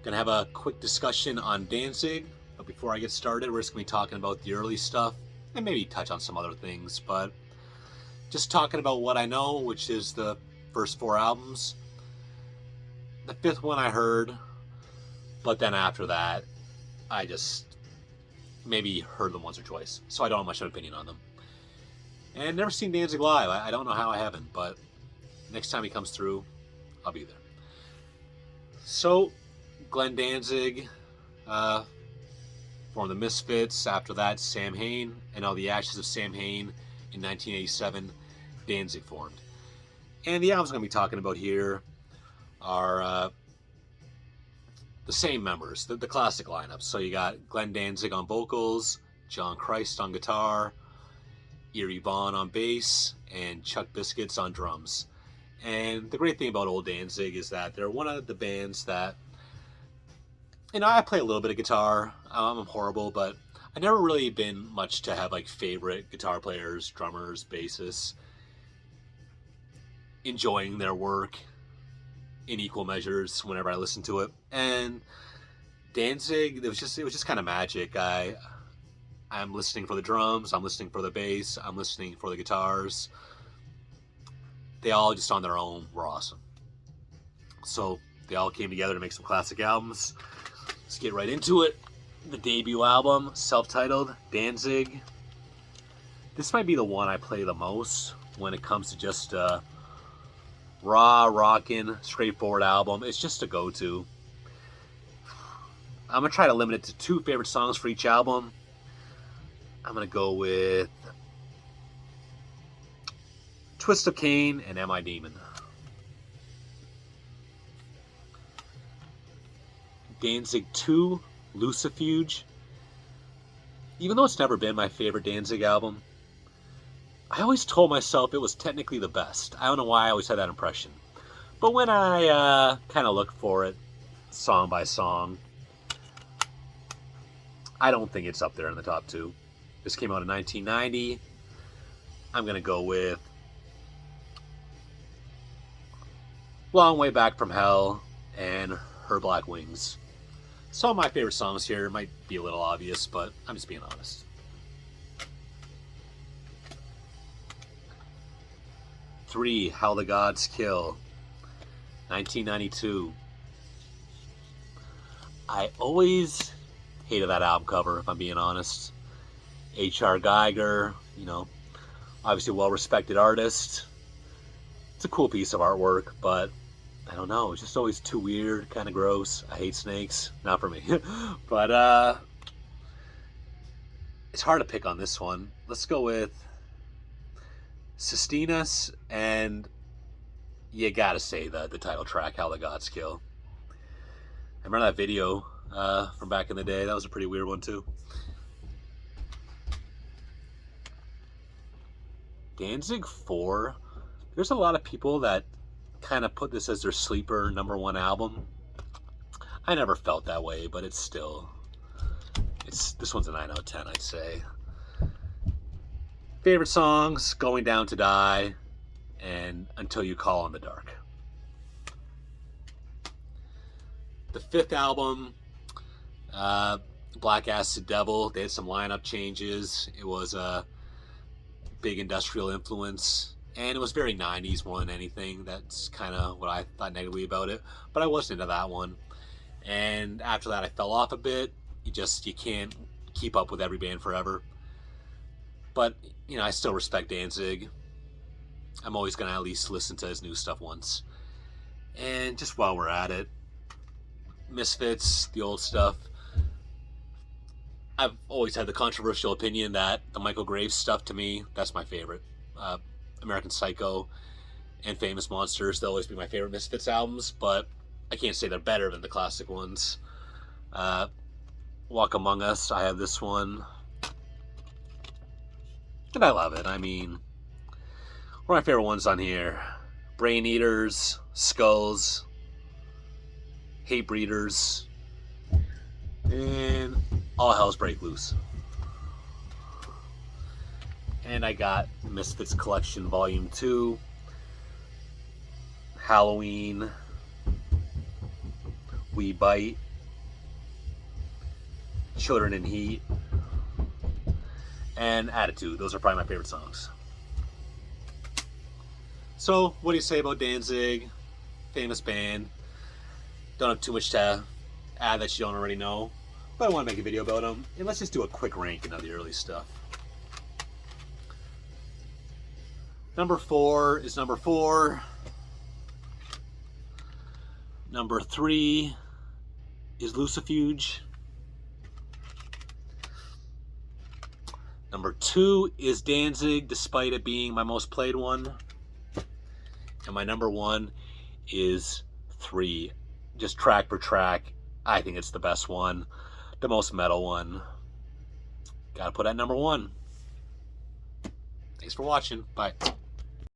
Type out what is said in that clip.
Gonna have a quick discussion on Danzig, but before I get started, we're just gonna be talking about the early stuff and maybe touch on some other things. But just talking about what I know, which is the first four albums. The fifth one I heard, but then after that, I just maybe heard them once or twice, so I don't have much of an opinion on them. And never seen Danzig live. I don't know how I haven't, but next time he comes through, I'll be there. So, Glenn Danzig formed the Misfits. After that, Sam Hain, and all the ashes of Sam Hain in 1987, Danzig formed. And the albums I'm going to be talking about here are the same members, the classic lineup. So you got Glenn Danzig on vocals, John Christ on guitar, Eerie Vaughan on bass, and Chuck Biscuits on drums. And the great thing about old Danzig is that they're one of the bands that, I play a little bit of guitar. I'm horrible, but I've never really been much to have like favorite guitar players, drummers, bassists, enjoying their work in equal measures whenever I listen to it. And Danzig, it was just kind of magic. I'm listening for the drums, I'm listening for the bass, I'm listening for the guitars. They all just on their own were awesome. So they all came together to make some classic albums. Let's get right into it. The debut album, self-titled, Danzig. This might be the one I play the most when it comes to just raw, rockin', straightforward album. It's just a go-to. I'm going to try to limit it to 2 favorite songs for each album. I'm going to go with Twist of Cain and Am I Demon. Danzig 2, Lucifuge. Even though it's never been my favorite Danzig album, I always told myself it was technically the best. I don't know why I always had that impression. But when I kind of look for it, song by song, I don't think it's up there in the top 2. This came out in 1990. I'm going to go with Long Way Back from Hell and Her Black Wings. Some of my favorite songs here might be a little obvious, but I'm just being honest. 3, How the Gods Kill, 1992. I always hated that album cover, if I'm being honest. H.R. Geiger, obviously a well-respected artist. It's a cool piece of artwork, but I don't know, it's just always too weird, kind of gross. I hate snakes. Not for me. But it's hard to pick on this one. Let's go with Sistinas, and you gotta say the title track, How the Gods Kill. I remember that video from back in the day. That was a pretty weird one too. Danzig 4. There's a lot of people that kind of put this as their sleeper number 1 album. I never felt that way, but this one's a 9 out of 10, I'd say. Favorite songs, Going Down to Die and Until You Call in the Dark. The 5th album, Black Acid Devil, they had some lineup changes. It was a big industrial influence, and it was very 90s more than anything. That's kind of what I thought negatively about it, but I wasn't into that one. And after that I fell off a bit. You can't keep up with every band forever. But, I still respect Danzig. I'm always going to at least listen to his new stuff once. And just while we're at it, Misfits, the old stuff. I've always had the controversial opinion that the Michael Graves stuff, to me, that's my favorite. American Psycho and Famous Monsters, they'll always be my favorite Misfits albums, but I can't say they're better than the classic ones. Walk Among Us, I have this one. And I love it. I mean, one of my favorite ones on here. Brain Eaters, Skulls, Hate Breeders, and All Hell's Break Loose. And I got Misfits Collection Volume 2, Halloween, We Bite, Children in Heat, and Attitude. Those are probably my favorite songs. So, what do you say about Danzig? Famous band. Don't have too much to add that you don't already know, but I want to make a video about them. And let's just do a quick ranking of the early stuff. Number 4 is number 4. Number 3 is Lucifuge. Number 2 is Danzig, despite it being my most played one. And my number 1 is 3. Just track for track, I think it's the best one, the most metal one. Gotta put at number 1. Thanks for watching. Bye.